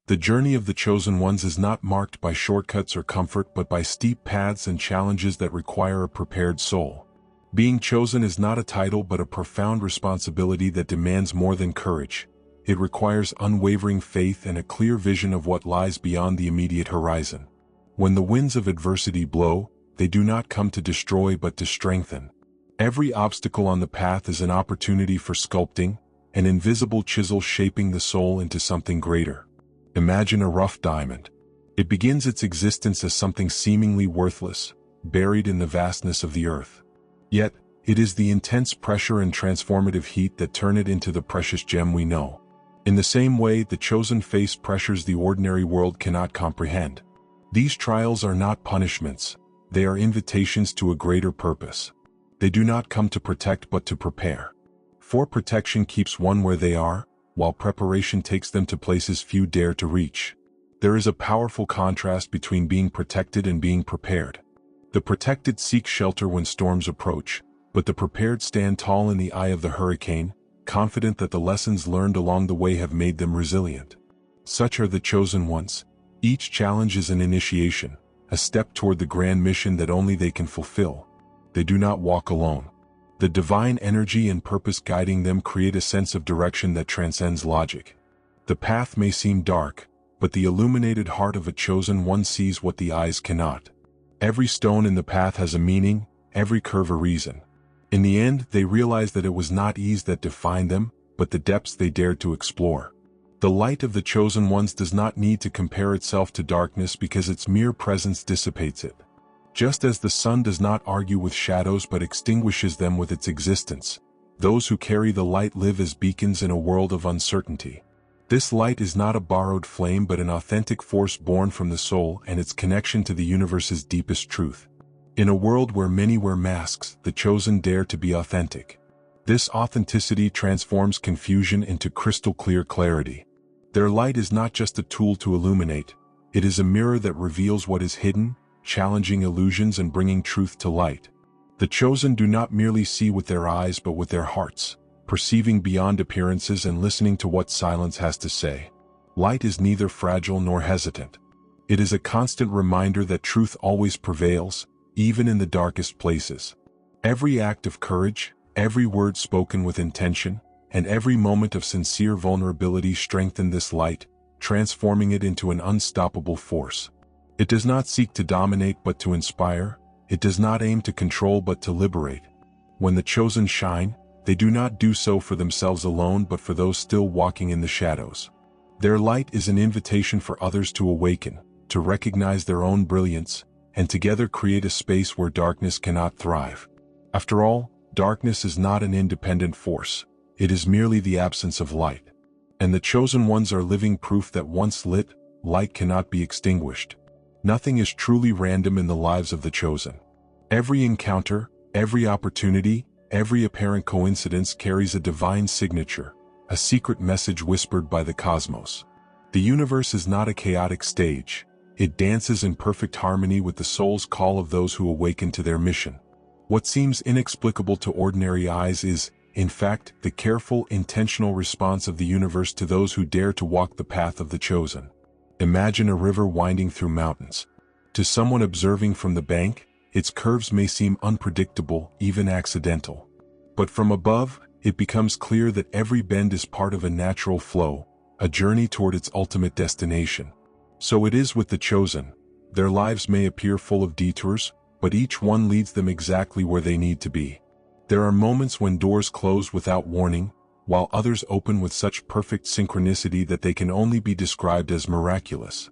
The journey of the chosen ones is not marked by shortcuts or comfort but by steep paths and challenges that require a prepared soul. Being chosen is not a title but a profound responsibility that demands more than courage. It requires unwavering faith and a clear vision of what lies beyond the immediate horizon. When the winds of adversity blow, they do not come to destroy but to strengthen. Every obstacle on the path is an opportunity for sculpting, an invisible chisel shaping the soul into something greater. Imagine a rough diamond. It begins its existence as something seemingly worthless, buried in the vastness of the earth. Yet, it is the intense pressure and transformative heat that turn it into the precious gem we know. In the same way, the chosen face pressures the ordinary world cannot comprehend. These trials are not punishments, they are invitations to a greater purpose. They do not come to protect but to prepare. For protection keeps one where they are, while preparation takes them to places few dare to reach. There is a powerful contrast between being protected and being prepared. The protected seek shelter when storms approach, but the prepared stand tall in the eye of the hurricane, confident that the lessons learned along the way have made them resilient. Such are the chosen ones. Each challenge is an initiation, a step toward the grand mission that only they can fulfill. They do not walk alone. The divine energy and purpose guiding them create a sense of direction that transcends logic. The path may seem dark, but the illuminated heart of a chosen one sees what the eyes cannot. Every stone in the path has a meaning, every curve a reason. In the end, they realize that it was not ease that defined them, but the depths they dared to explore. The light of the chosen ones does not need to compare itself to darkness because its mere presence dissipates it. Just as the sun does not argue with shadows but extinguishes them with its existence, those who carry the light live as beacons in a world of uncertainty. This light is not a borrowed flame but an authentic force born from the soul and its connection to the universe's deepest truth. In a world where many wear masks, the chosen dare to be authentic. This authenticity transforms confusion into crystal-clear clarity. Their light is not just a tool to illuminate, it is a mirror that reveals what is hidden, challenging illusions and bringing truth to light. The chosen do not merely see with their eyes but with their hearts, perceiving beyond appearances and listening to what silence has to say. Light is neither fragile nor hesitant. It is a constant reminder that truth always prevails, even in the darkest places. Every act of courage, every word spoken with intention, and every moment of sincere vulnerability strengthen this light, transforming it into an unstoppable force. It does not seek to dominate but to inspire, it does not aim to control but to liberate. When the chosen shine, they do not do so for themselves alone but for those still walking in the shadows. Their light is an invitation for others to awaken, to recognize their own brilliance, and together create a space where darkness cannot thrive. After all, darkness is not an independent force, it is merely the absence of light. And the chosen ones are living proof that once lit, light cannot be extinguished. Nothing is truly random in the lives of the chosen. Every encounter, every opportunity, every apparent coincidence carries a divine signature, a secret message whispered by the cosmos. The universe is not a chaotic stage. It dances in perfect harmony with the soul's call of those who awaken to their mission. What seems inexplicable to ordinary eyes is, in fact, the careful, intentional response of the universe to those who dare to walk the path of the chosen. Imagine a river winding through mountains. To someone observing from the bank, its curves may seem unpredictable, even accidental. But from above, it becomes clear that every bend is part of a natural flow, a journey toward its ultimate destination. So it is with the chosen. Their lives may appear full of detours, but each one leads them exactly where they need to be. There are moments when doors close without warning, while others open with such perfect synchronicity that they can only be described as miraculous.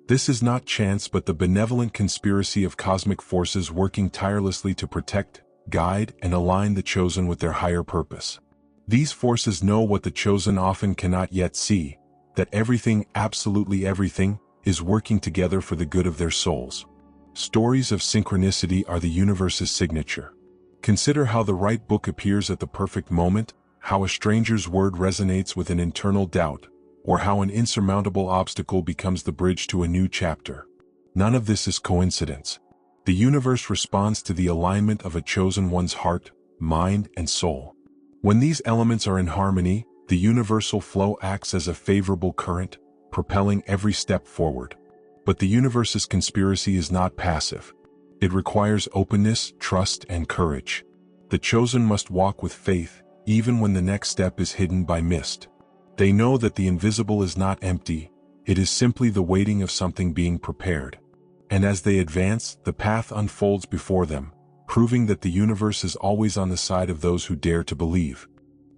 This is not chance but the benevolent conspiracy of cosmic forces working tirelessly to protect, guide, and align the chosen with their higher purpose. These forces know what the chosen often cannot yet see, that everything, absolutely everything, is working together for the good of their souls. Stories of synchronicity are the universe's signature. Consider how the right book appears at the perfect moment, how a stranger's word resonates with an internal doubt, or how an insurmountable obstacle becomes the bridge to a new chapter. None of this is coincidence. The universe responds to the alignment of a chosen one's heart, mind, and soul. When these elements are in harmony, the universal flow acts as a favorable current, propelling every step forward. But the universe's conspiracy is not passive. It requires openness, trust, and courage. The chosen must walk with faith, even when the next step is hidden by mist. They know that the invisible is not empty, it is simply the waiting of something being prepared. And as they advance, the path unfolds before them, proving that the universe is always on the side of those who dare to believe.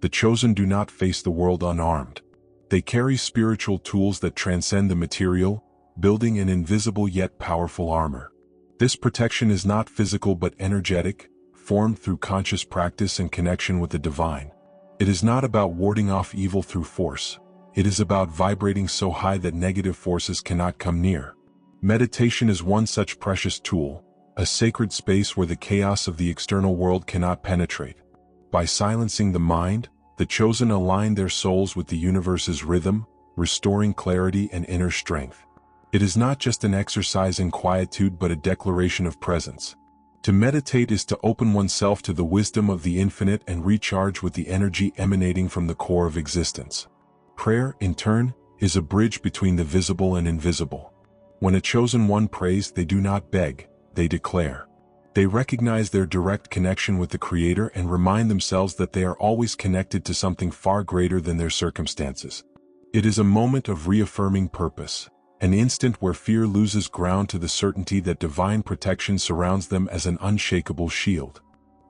The chosen do not face the world unarmed. They carry spiritual tools that transcend the material, building an invisible yet powerful armor. This protection is not physical but energetic, formed through conscious practice and connection with the divine. It is not about warding off evil through force. It is about vibrating so high that negative forces cannot come near. Meditation is one such precious tool, a sacred space where the chaos of the external world cannot penetrate. By silencing the mind, the chosen align their souls with the universe's rhythm, restoring clarity and inner strength. It is not just an exercise in quietude but a declaration of presence. To meditate is to open oneself to the wisdom of the infinite and recharge with the energy emanating from the core of existence. Prayer, in turn, is a bridge between the visible and invisible. When a chosen one prays, they do not beg, they declare. They recognize their direct connection with the Creator and remind themselves that they are always connected to something far greater than their circumstances. It is a moment of reaffirming purpose, an instant where fear loses ground to the certainty that divine protection surrounds them as an unshakable shield.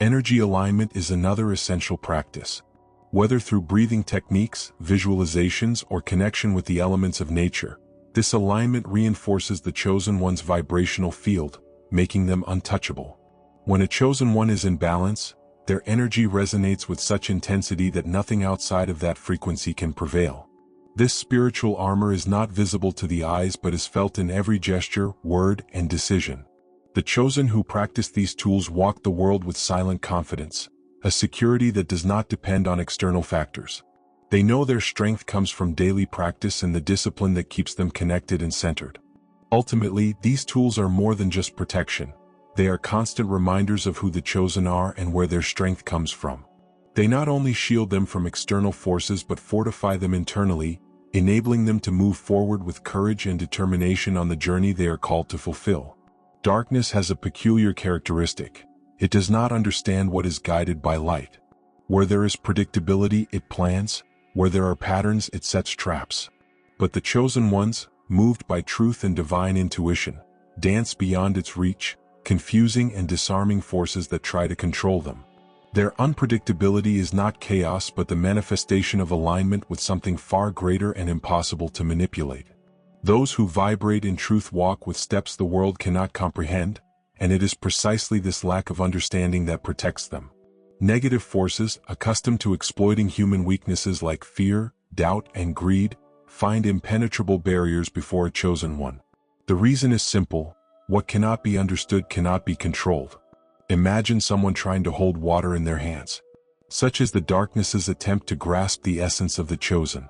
Energy alignment is another essential practice. Whether through breathing techniques, visualizations, or connection with the elements of nature, this alignment reinforces the chosen one's vibrational field, making them untouchable. When a chosen one is in balance, their energy resonates with such intensity that nothing outside of that frequency can prevail. This spiritual armor is not visible to the eyes but is felt in every gesture, word, and decision. The chosen who practice these tools walk the world with silent confidence, a security that does not depend on external factors. They know their strength comes from daily practice and the discipline that keeps them connected and centered. Ultimately, these tools are more than just protection. They are constant reminders of who the chosen are and where their strength comes from. They not only shield them from external forces but fortify them internally, enabling them to move forward with courage and determination on the journey they are called to fulfill. Darkness has a peculiar characteristic. It does not understand what is guided by light. Where there is predictability, it plans. Where there are patterns, it sets traps. But the chosen ones, moved by truth and divine intuition, dance beyond its reach, confusing and disarming forces that try to control them. Their unpredictability is not chaos but the manifestation of alignment with something far greater and impossible to manipulate. Those who vibrate in truth walk with steps the world cannot comprehend, and it is precisely this lack of understanding that protects them. Negative forces, accustomed to exploiting human weaknesses like fear, doubt, and greed, find impenetrable barriers before a chosen one. The reason is simple: what cannot be understood cannot be controlled. Imagine someone trying to hold water in their hands. Such is the darkness's attempt to grasp the essence of the chosen.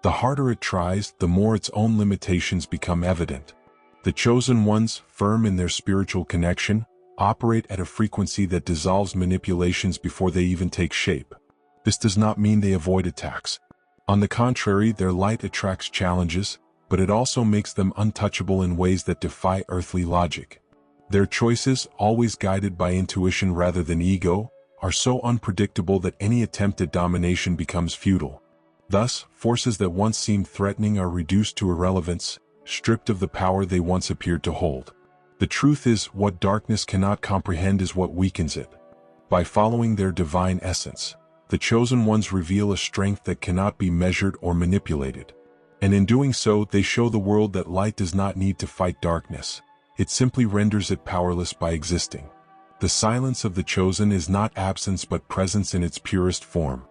The harder it tries, the more its own limitations become evident. The chosen ones, firm in their spiritual connection, operate at a frequency that dissolves manipulations before they even take shape. This does not mean they avoid attacks. On the contrary, their light attracts challenges, but it also makes them untouchable in ways that defy earthly logic. Their choices, always guided by intuition rather than ego, are so unpredictable that any attempt at domination becomes futile. Thus, forces that once seemed threatening are reduced to irrelevance, stripped of the power they once appeared to hold. The truth is, what darkness cannot comprehend is what weakens it. By following their divine essence, the chosen ones reveal a strength that cannot be measured or manipulated. And in doing so, they show the world that light does not need to fight darkness. It simply renders it powerless by existing. The silence of the chosen is not absence but presence in its purest form.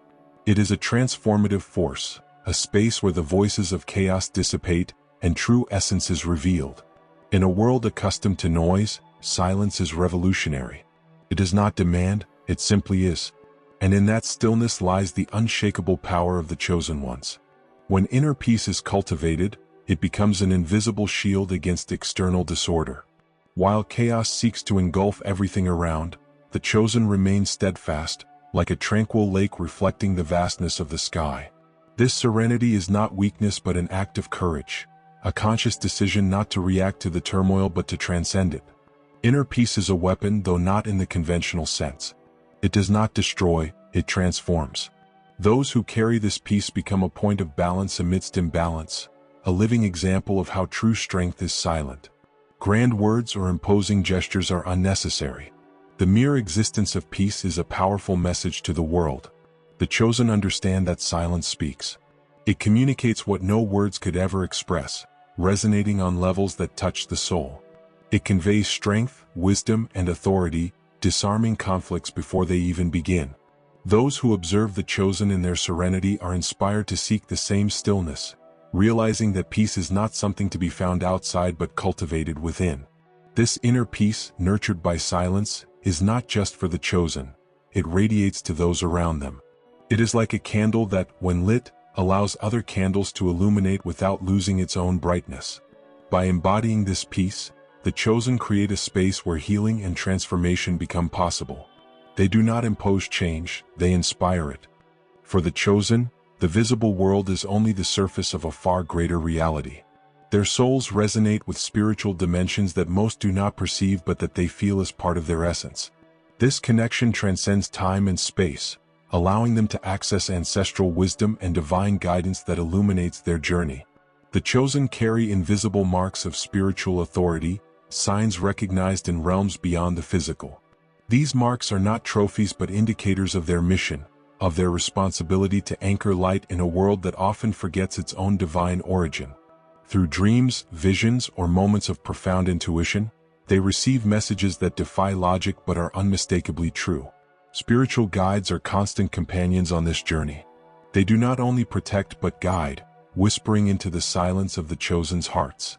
It is a transformative force, a space where the voices of chaos dissipate and true essence is revealed. In a world accustomed to noise, silence is revolutionary. It does not demand, it simply is. And in that stillness lies the unshakable power of the chosen ones. When inner peace is cultivated, it becomes an invisible shield against external disorder. While chaos seeks to engulf everything around, the chosen remains steadfast, like a tranquil lake reflecting the vastness of the sky. This serenity is not weakness but an act of courage, a conscious decision not to react to the turmoil but to transcend it. Inner peace is a weapon, though not in the conventional sense. It does not destroy, it transforms. Those who carry this peace become a point of balance amidst imbalance, a living example of how true strength is silent. Grand words or imposing gestures are unnecessary. The mere existence of peace is a powerful message to the world. The chosen understand that silence speaks. It communicates what no words could ever express, resonating on levels that touch the soul. It conveys strength, wisdom, and authority, disarming conflicts before they even begin. Those who observe the chosen in their serenity are inspired to seek the same stillness, realizing that peace is not something to be found outside but cultivated within. This inner peace, nurtured by silence, is not just for the chosen. It radiates to those around them. It is like a candle that, when lit, allows other candles to illuminate without losing its own brightness. By embodying this peace, the chosen create a space where healing and transformation become possible. They do not impose change, they inspire it. For the chosen, the visible world is only the surface of a far greater reality. Their souls resonate with spiritual dimensions that most do not perceive but that they feel as part of their essence. This connection transcends time and space, allowing them to access ancestral wisdom and divine guidance that illuminates their journey. The chosen carry invisible marks of spiritual authority, signs recognized in realms beyond the physical. These marks are not trophies but indicators of their mission, of their responsibility to anchor light in a world that often forgets its own divine origin. Through dreams, visions, or moments of profound intuition, they receive messages that defy logic but are unmistakably true. Spiritual guides are constant companions on this journey. They do not only protect but guide, whispering into the silence of the chosen's hearts.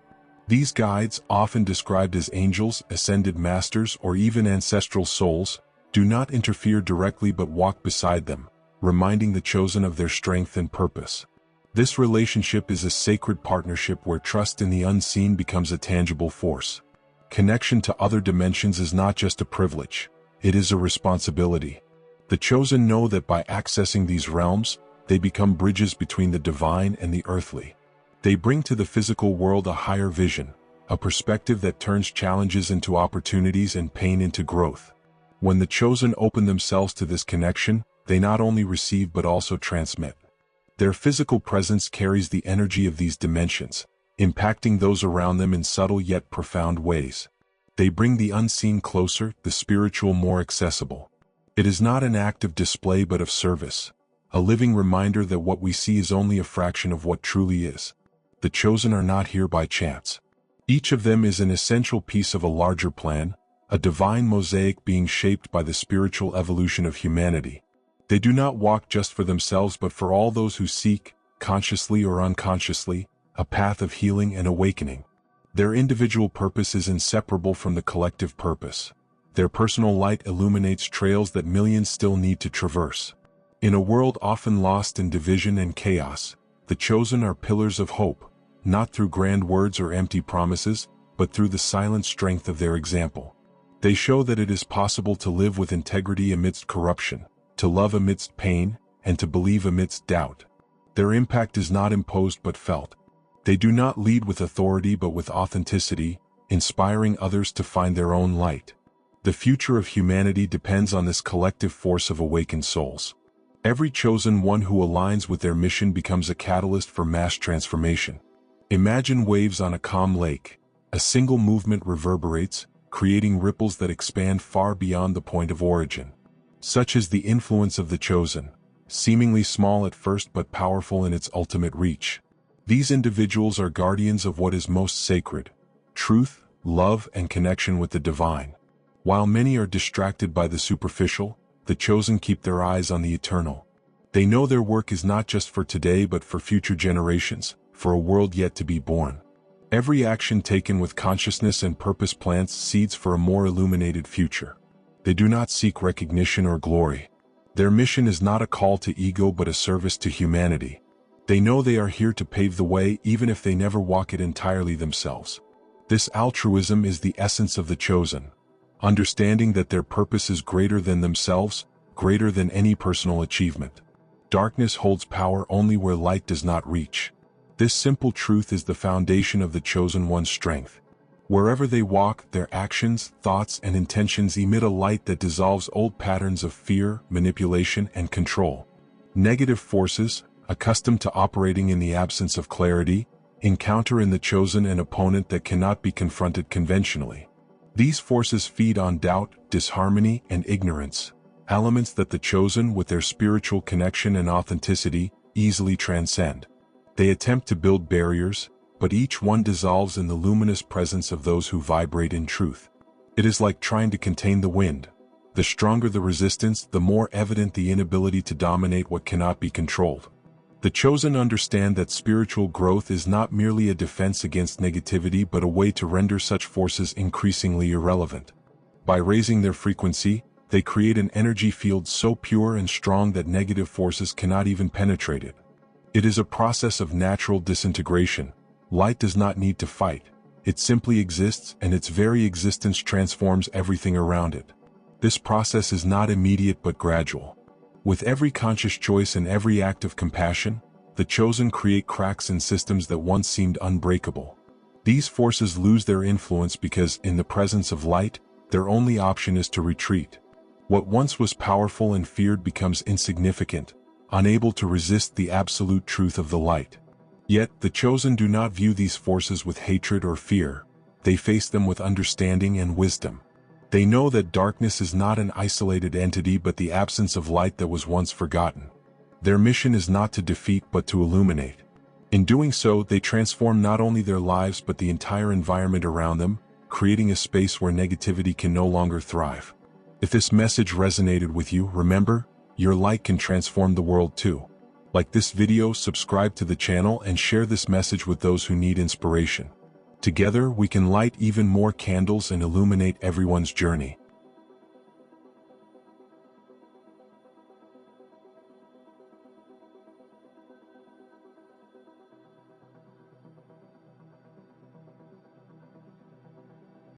These guides, often described as angels, ascended masters, or even ancestral souls, do not interfere directly but walk beside them, reminding the chosen of their strength and purpose. This relationship is a sacred partnership where trust in the unseen becomes a tangible force. Connection to other dimensions is not just a privilege, it is a responsibility. The chosen know that by accessing these realms, they become bridges between the divine and the earthly. They bring to the physical world a higher vision, a perspective that turns challenges into opportunities and pain into growth. When the chosen open themselves to this connection, they not only receive but also transmit. Their physical presence carries the energy of these dimensions, impacting those around them in subtle yet profound ways. They bring the unseen closer, the spiritual more accessible. It is not an act of display but of service, a living reminder that what we see is only a fraction of what truly is. The chosen are not here by chance. Each of them is an essential piece of a larger plan, a divine mosaic being shaped by the spiritual evolution of humanity. They do not walk just for themselves but for all those who seek, consciously or unconsciously, a path of healing and awakening. Their individual purpose is inseparable from the collective purpose. Their personal light illuminates trails that millions still need to traverse. In a world often lost in division and chaos, the chosen are pillars of hope, not through grand words or empty promises, but through the silent strength of their example. They show that it is possible to live with integrity amidst corruption, to love amidst pain, and to believe amidst doubt. Their impact is not imposed but felt. They do not lead with authority but with authenticity, inspiring others to find their own light. The future of humanity depends on this collective force of awakened souls. Every chosen one who aligns with their mission becomes a catalyst for mass transformation. Imagine waves on a calm lake. A single movement reverberates, creating ripples that expand far beyond the point of origin. Such is the influence of the chosen, seemingly small at first but powerful in its ultimate reach. These individuals are guardians of what is most sacred: truth, love, and connection with the divine. While many are distracted by the superficial, the chosen keep their eyes on the eternal. They know their work is not just for today but for future generations, for a world yet to be born. Every action taken with consciousness and purpose plants seeds for a more illuminated future. They do not seek recognition or glory. Their mission is not a call to ego but a service to humanity. They know they are here to pave the way even if they never walk it entirely themselves. This altruism is the essence of the chosen, understanding that their purpose is greater than themselves, greater than any personal achievement. Darkness holds power only where light does not reach. This simple truth is the foundation of the chosen one's strength. Wherever they walk, their actions, thoughts, and intentions emit a light that dissolves old patterns of fear, manipulation, and control. Negative forces, accustomed to operating in the absence of clarity, encounter in the chosen an opponent that cannot be confronted conventionally. These forces feed on doubt, disharmony, and ignorance, elements that the chosen, with their spiritual connection and authenticity, easily transcend. They attempt to build barriers, but each one dissolves in the luminous presence of those who vibrate in truth. It is like trying to contain the wind. The stronger the resistance, the more evident the inability to dominate what cannot be controlled. The chosen understand that spiritual growth is not merely a defense against negativity but a way to render such forces increasingly irrelevant. By raising their frequency, they create an energy field so pure and strong that negative forces cannot even penetrate it. It is a process of natural disintegration. Light does not need to fight. It simply exists, and its very existence transforms everything around it. This process is not immediate but gradual. With every conscious choice and every act of compassion, the chosen create cracks in systems that once seemed unbreakable. These forces lose their influence because, in the presence of light, their only option is to retreat. What once was powerful and feared becomes insignificant, unable to resist the absolute truth of the light. Yet, the chosen do not view these forces with hatred or fear. They face them with understanding and wisdom. They know that darkness is not an isolated entity but the absence of light that was once forgotten. Their mission is not to defeat but to illuminate. In doing so, they transform not only their lives but the entire environment around them, creating a space where negativity can no longer thrive. If this message resonated with you, remember, your light can transform the world too. Like this video, subscribe to the channel, and share this message with those who need inspiration. Together, we can light even more candles and illuminate everyone's journey.